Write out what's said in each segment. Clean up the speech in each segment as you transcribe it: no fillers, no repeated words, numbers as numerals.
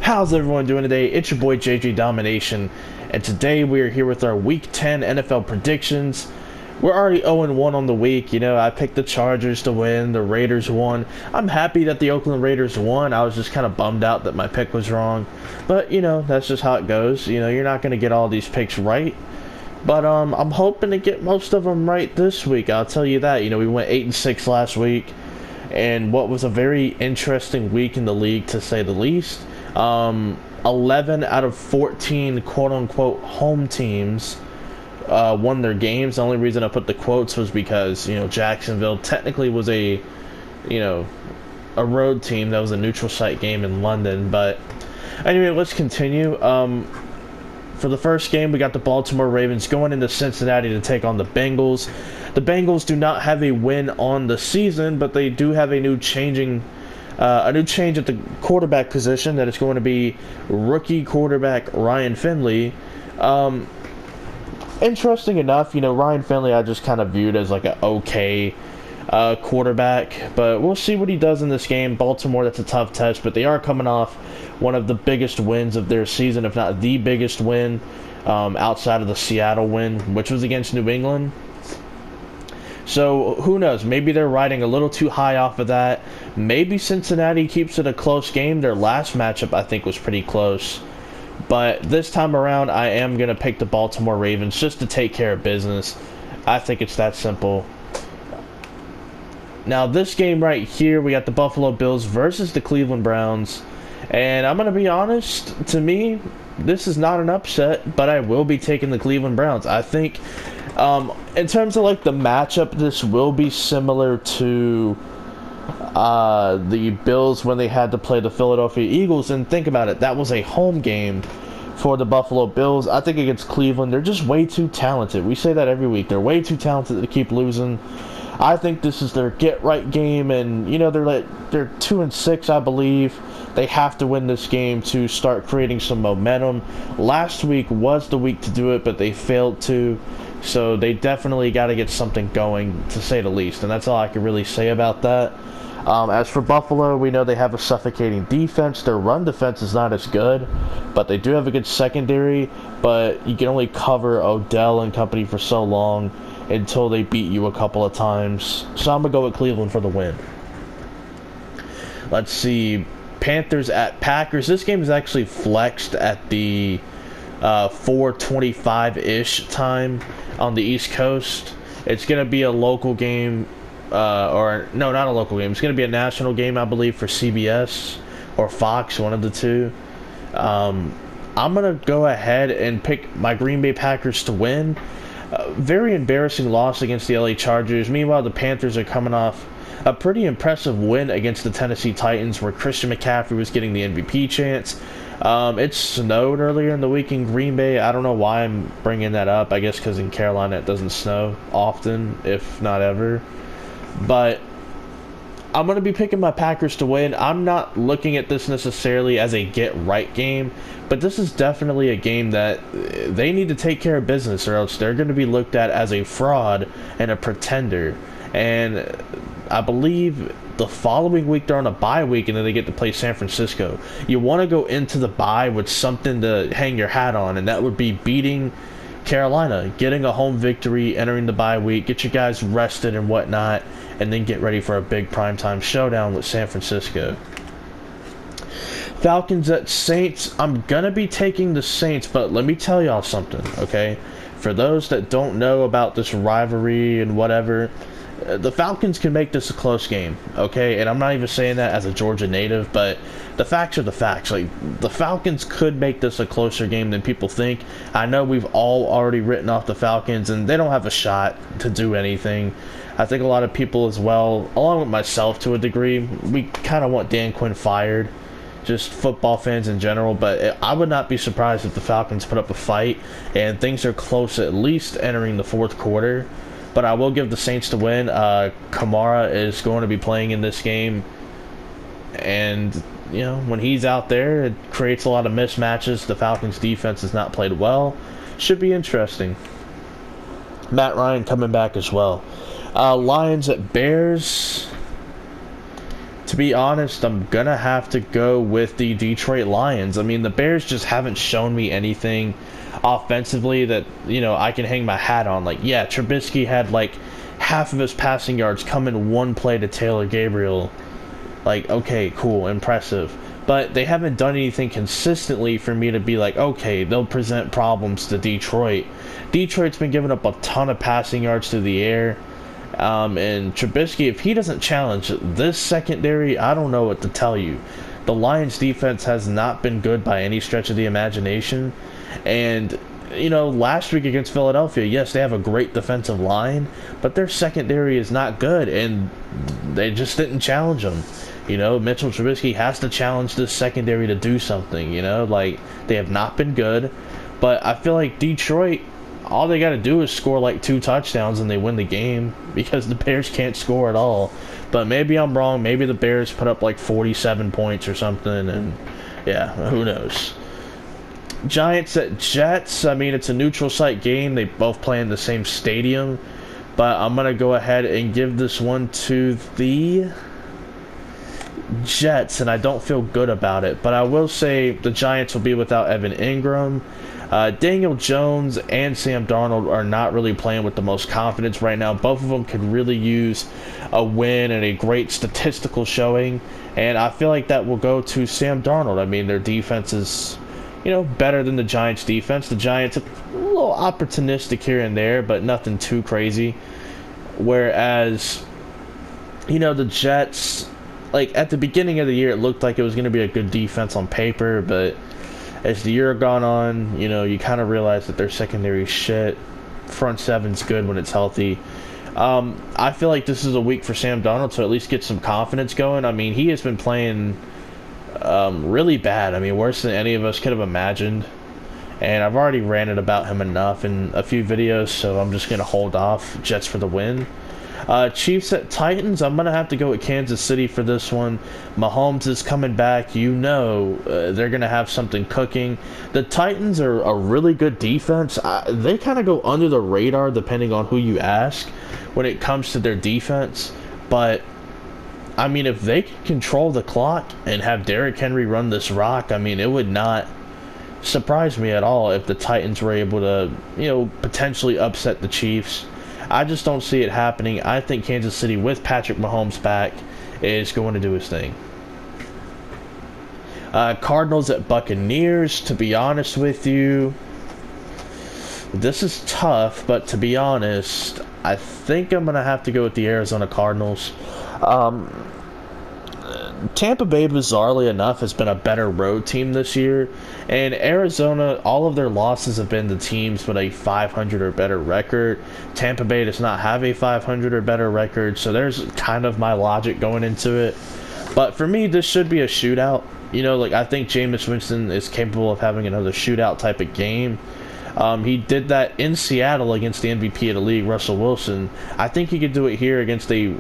How's everyone doing today? It's your boy JJ Domination, and today we are here with our Week 10 NFL predictions. We're already 0-1 on the week. I picked the Chargers to win, the Raiders won. I'm happy that the Oakland Raiders won. I was just kind of bummed out that my pick was wrong. But, that's just how it goes. You're not going to get all these picks right. But I'm hoping to get most of them right this week. I'll tell you that. We went 8-6 last week, and what was a very interesting week in the league, to say the least. 11 out of 14 quote-unquote home teams won their games. The only reason I put the quotes was because, Jacksonville technically was a road team. That was a neutral site game in London. But anyway, let's continue. For the first game, we got the Baltimore Ravens going into Cincinnati to take on the Bengals. The Bengals do not have a win on the season, but they do have a new change at the quarterback position. That is going to be rookie quarterback Ryan Finley. Interesting enough, Ryan Finley I just kind of viewed as like an okay quarterback, but we'll see what he does in this game. Baltimore, that's a tough test, but they are coming off one of the biggest wins of their season, if not the biggest win, outside of the Seattle win, which was against New England. So, who knows? Maybe they're riding a little too high off of that. Maybe Cincinnati keeps it a close game. Their last matchup, I think, was pretty close. But this time around, I am going to pick the Baltimore Ravens just to take care of business. I think it's that simple. Now, this game right here, we got the Buffalo Bills versus the Cleveland Browns. And I'm going to be honest, to me, this is not an upset, but I will be taking the Cleveland Browns. I think, in terms of like the matchup, this will be similar to the Bills when they had to play the Philadelphia Eagles. And think about it, that was a home game for the Buffalo Bills. I think against Cleveland, they're just way too talented. We say that every week. They're way too talented to keep losing. I think this is their get-right game, and, they're 2-6, I believe. They have to win this game to start creating some momentum. Last week was the week to do it, but they failed to. So they definitely got to get something going, to say the least. And that's all I can really say about that. As for Buffalo, we know they have a suffocating defense. Their run defense is not as good, but they do have a good secondary. But you can only cover Odell and company for so long until they beat you a couple of times. So I'm going to go with Cleveland for the win. Let's see. Panthers at Packers. This game is actually flexed at the 4:25-ish time on the East Coast. It's going to be a local game. Not a local game. It's going to be a national game, I believe, for CBS or Fox, one of the two. I'm going to go ahead and pick my Green Bay Packers to win. Very embarrassing loss against the LA Chargers. Meanwhile, the Panthers are coming off a pretty impressive win against the Tennessee Titans, where Christian McCaffrey was getting the MVP chance. It snowed earlier in the week in Green Bay. I don't know why I'm bringing that up. I guess because in Carolina it doesn't snow often, if not ever. But I'm going to be picking my Packers to win. I'm not looking at this necessarily as a get-right game, but this is definitely a game that they need to take care of business, or else they're going to be looked at as a fraud and a pretender. And I believe the following week they're on a bye week, and then they get to play San Francisco. You want to go into the bye with something to hang your hat on, and that would be beating Carolina, getting a home victory, entering the bye week, get you guys rested and whatnot, and then get ready for a big primetime showdown with San Francisco. Falcons at Saints. I'm going to be taking the Saints, but let me tell y'all something, okay? For those that don't know about this rivalry and whatever, the Falcons can make this a close game, okay? And I'm not even saying that as a Georgia native, but the facts are the facts. Like, the Falcons could make this a closer game than people think. I know we've all already written off the Falcons, and they don't have a shot to do anything. I think a lot of people as well, along with myself to a degree, we kind of want Dan Quinn fired, just football fans in general. But I would not be surprised if the Falcons put up a fight and things are close, at least entering the fourth quarter. But I will give the Saints to win. Kamara is going to be playing in this game. And, when he's out there, it creates a lot of mismatches. The Falcons' defense has not played well. Should be interesting. Matt Ryan coming back as well. Lions at Bears. to be honest, I'm gonna have to go with the Detroit Lions. I mean, the Bears just haven't shown me anything offensively that, I can hang my hat on. Like, yeah, Trubisky had like half of his passing yards come in one play to Taylor Gabriel. Like, okay, cool, impressive. But they haven't done anything consistently for me to be like, okay, they'll present problems to Detroit. Detroit's been giving up a ton of passing yards through the air. And Trubisky, if he doesn't challenge this secondary, I don't know what to tell you. The Lions defense has not been good by any stretch of the imagination. And, last week against Philadelphia, yes, they have a great defensive line, but their secondary is not good, and they just didn't challenge them. Mitchell Trubisky has to challenge this secondary to do something, like, they have not been good. But I feel like Detroit, all they got to do is score like 2 touchdowns and they win the game, because the Bears can't score at all. But maybe I'm wrong. Maybe the Bears put up like 47 points or something, and yeah, who knows. Giants at Jets. I mean, it's a neutral site game. They both play in the same stadium, but I'm going to go ahead and give this one to the Jets, and I don't feel good about it. But I will say the Giants will be without Evan Ingram. Daniel Jones and Sam Darnold are not really playing with the most confidence right now. Both of them could really use a win and a great statistical showing, and I feel like that will go to Sam Darnold. I mean, their defense is, better than the Giants' defense. The Giants are a little opportunistic here and there, but nothing too crazy. Whereas, the Jets, like, at the beginning of the year, it looked like it was going to be a good defense on paper, but as the year gone on, you kind of realize that their secondary shit. Front seven's good when it's healthy. I feel like this is a week for Sam Darnold to at least get some confidence going. I mean, he has been playing really bad. I mean, worse than any of us could have imagined. And I've already ranted about him enough in a few videos, so I'm just going to hold off. Jets for the win. Chiefs at Titans. I'm going to have to go with Kansas City for this one. Mahomes is coming back. They're going to have something cooking. The Titans are a really good defense. They kind of go under the radar depending on who you ask when it comes to their defense. But, I mean, if they can control the clock and have Derrick Henry run this rock, I mean, it would not surprise me at all if the Titans were able to, potentially upset the Chiefs. I just don't see it happening. I think Kansas City, with Patrick Mahomes back, is going to do his thing. Cardinals at Buccaneers. To be honest with you, this is tough, but to be honest, I think I'm going to have to go with the Arizona Cardinals. Tampa Bay, bizarrely enough, has been a better road team this year. And Arizona, all of their losses have been to teams with a 500 or better record. Tampa Bay does not have a 500 or better record, so there's kind of my logic going into it. But for me, this should be a shootout. I think Jameis Winston is capable of having another shootout type of game. He did that in Seattle against the MVP of the league, Russell Wilson. I think he could do it here against a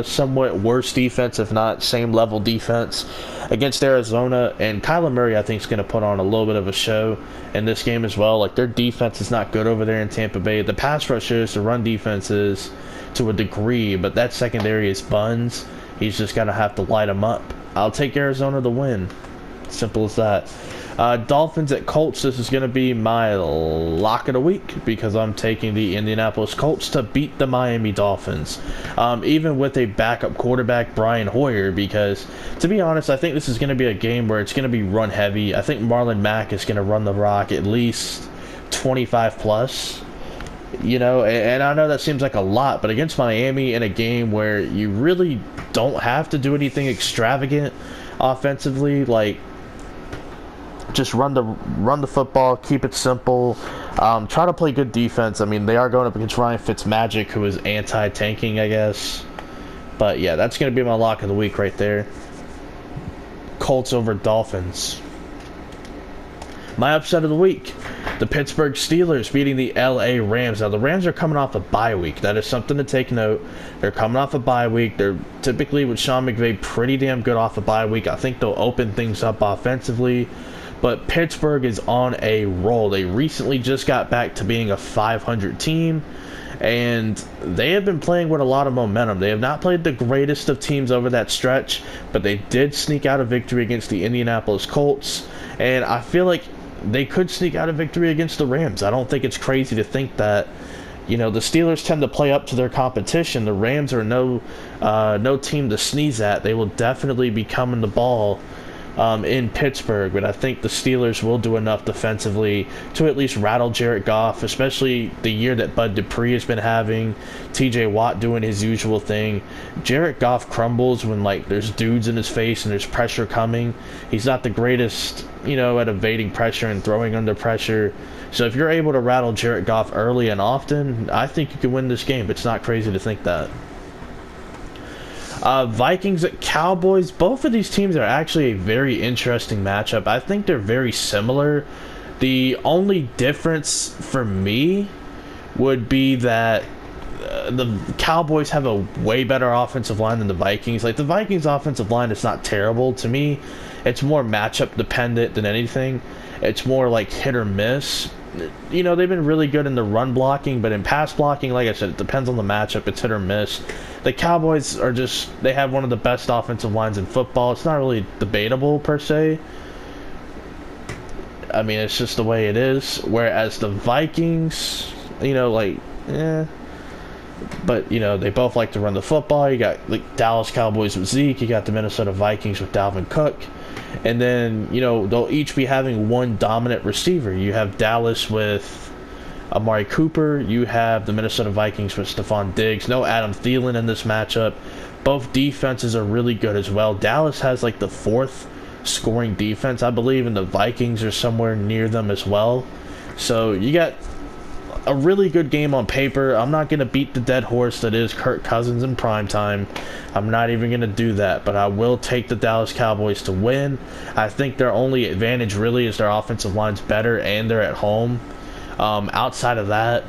somewhat worse defense, if not same level defense, against Arizona. And Kyler Murray, I think, is going to put on a little bit of a show in this game as well. Like, their defense is not good over there in Tampa Bay. The pass rush is, the run defense is to a degree, but that secondary is buns. He's just going to have to light them up. I'll take Arizona to win. Simple as that. Dolphins at Colts. This is going to be my lock of the week because I'm taking the Indianapolis Colts to beat the Miami Dolphins. Even with a backup quarterback, Brian Hoyer, because to be honest, I think this is going to be a game where it's going to be run heavy. I think Marlon Mack is going to run the rock at least 25 plus. And I know that seems like a lot, but against Miami in a game where you really don't have to do anything extravagant offensively, like, just run the football, keep it simple, try to play good defense. I mean, they are going up against Ryan Fitzmagic, who is anti-tanking, I guess. But yeah, that's going to be my lock of the week right there. Colts over Dolphins. My upset of the week, the Pittsburgh Steelers beating the LA Rams. Now, the Rams are coming off a bye week. That is something to take note. They're coming off a bye week. They're typically, with Sean McVay, pretty damn good off a bye week. I think they'll open things up offensively. But Pittsburgh is on a roll. They recently just got back to being a 500 team. and they have been playing with a lot of momentum. They have not played the greatest of teams over that stretch, but they did sneak out a victory against the Indianapolis Colts, and I feel like they could sneak out a victory against the Rams. I don't think it's crazy to think that. You know, the Steelers tend to play up to their competition. The Rams are no team to sneeze at. They will definitely be coming the ball in Pittsburgh, but I think the Steelers will do enough defensively to at least rattle Jared Goff, especially the year that Bud Dupree has been having, TJ Watt doing his usual thing. Jared Goff crumbles when, like, there's dudes in his face and there's pressure coming. He's not the greatest, you know, at evading pressure and throwing under pressure. So if you're able to rattle Jared Goff early and often, I think you can win this game. It's not crazy to think that. Vikings at Cowboys. Both of these teams are actually a very interesting matchup. I think they're very similar. The only difference for me would be that the Cowboys have a way better offensive line than the Vikings. Like, the Vikings offensive line is not terrible. To me, it's more matchup dependent than anything. It's more like hit or miss. You know, they've been really good in the run blocking, but in pass blocking, like I said, it depends on the matchup. It's hit or miss. The Cowboys are just, they have one of the best offensive lines in football. It's not really debatable per se. I mean, it's just the way it is. Whereas the Vikings, you know, like, but, you know, they both like to run the football. You got, like, Dallas Cowboys with Zeke. You got the Minnesota Vikings with Dalvin Cook. And then, you know, they'll each be having one dominant receiver. You have Dallas with Amari Cooper. You have the Minnesota Vikings with Stephon Diggs. No Adam Thielen in this matchup. Both defenses are really good as well. Dallas has, like, the fourth scoring defense, I believe, and the Vikings are somewhere near them as well. So you got a really good game on paper. I'm not going to beat the dead horse that is Kirk Cousins in primetime. I'm not even going to do that, but I will take the Dallas Cowboys to win. I think their only advantage really is their offensive line's better and they're at home. Outside of that,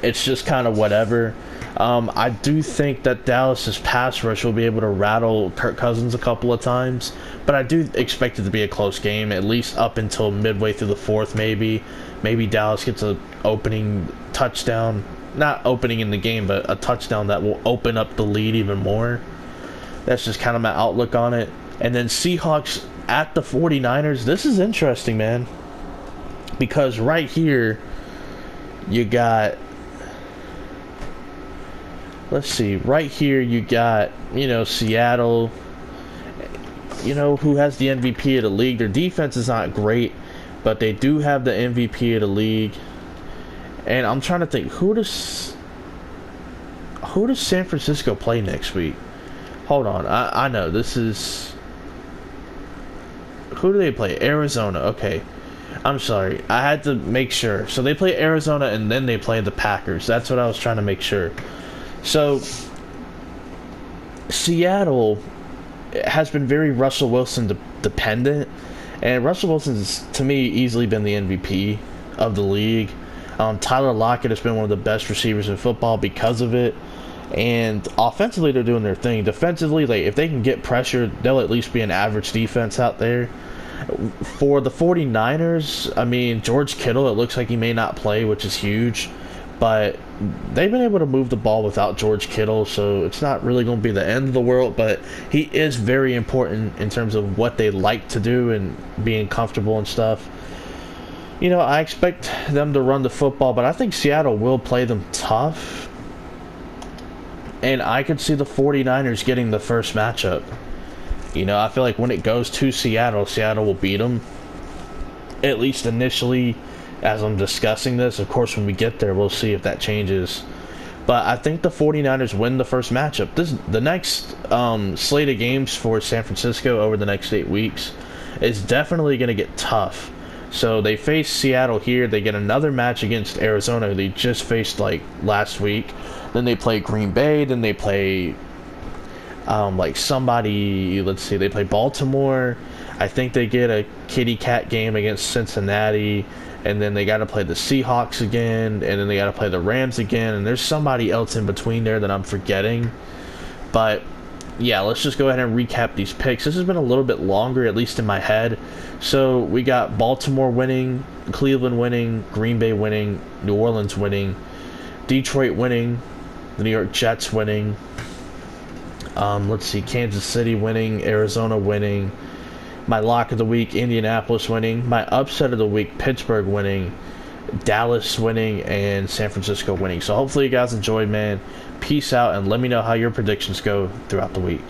it's just kind of whatever. I do think that Dallas's pass rush will be able to rattle Kirk Cousins a couple of times, but I do expect it to be a close game, at least up until midway through the fourth, maybe. Maybe Dallas gets an opening touchdown. Not opening in the game, but a touchdown that will open up the lead even more. That's just kind of my outlook on it. And then Seahawks at the 49ers. This is interesting, man. Because right here, you got... Let's see. Right here, you got, you know, Seattle, you know, who has the MVP of the league. Their defense is not great, but they do have the MVP of the league. And I'm trying to think, who does San Francisco play next week? Hold on, I know this is, who do they play? Arizona. Okay, I'm sorry, I had to make sure. So they play Arizona and then they play the Packers. That's what I was trying to make sure. So Seattle has been very Russell Wilson dependent, and Russell Wilson's, to me, easily been the MVP of the league. Tyler Lockett has been one of the best receivers in football because of it. And offensively, they're doing their thing. Defensively, like, if they can get pressure, they'll at least be an average defense out there. For the 49ers, I mean, George Kittle, it looks like he may not play, which is huge. But they've been able to move the ball without George Kittle, so it's not really going to be the end of the world. But he is very important in terms of what they like to do and being comfortable and stuff. You know, I expect them to run the football, but I think Seattle will play them tough. And I could see the 49ers getting the first matchup. You know, I feel like when it goes to Seattle, Seattle will beat them. At least initially, as I'm discussing this. Of course, when we get there, we'll see if that changes. But I think the 49ers win the first matchup. The next slate of games for San Francisco over the next 8 weeks is definitely going to get tough. So they face Seattle here. They get another match against Arizona, who they just faced like last week. Then they play Green Bay. Then they play like somebody. Let's see. They play Baltimore. I think they get a kitty cat game against Cincinnati. And then they got to play the Seahawks again. And then they got to play the Rams again. And there's somebody else in between there that I'm forgetting. But yeah, let's just go ahead and recap these picks. This has been a little bit longer, at least in my head. So we got Baltimore winning, Cleveland winning, Green Bay winning, New Orleans winning. Detroit winning, the New York Jets winning. Let's see, Kansas City winning, Arizona winning. My lock of the week, Indianapolis winning. My upset of the week, Pittsburgh winning, Dallas winning, and San Francisco winning. So hopefully you guys enjoyed, man. Peace out, and let me know how your predictions go throughout the week.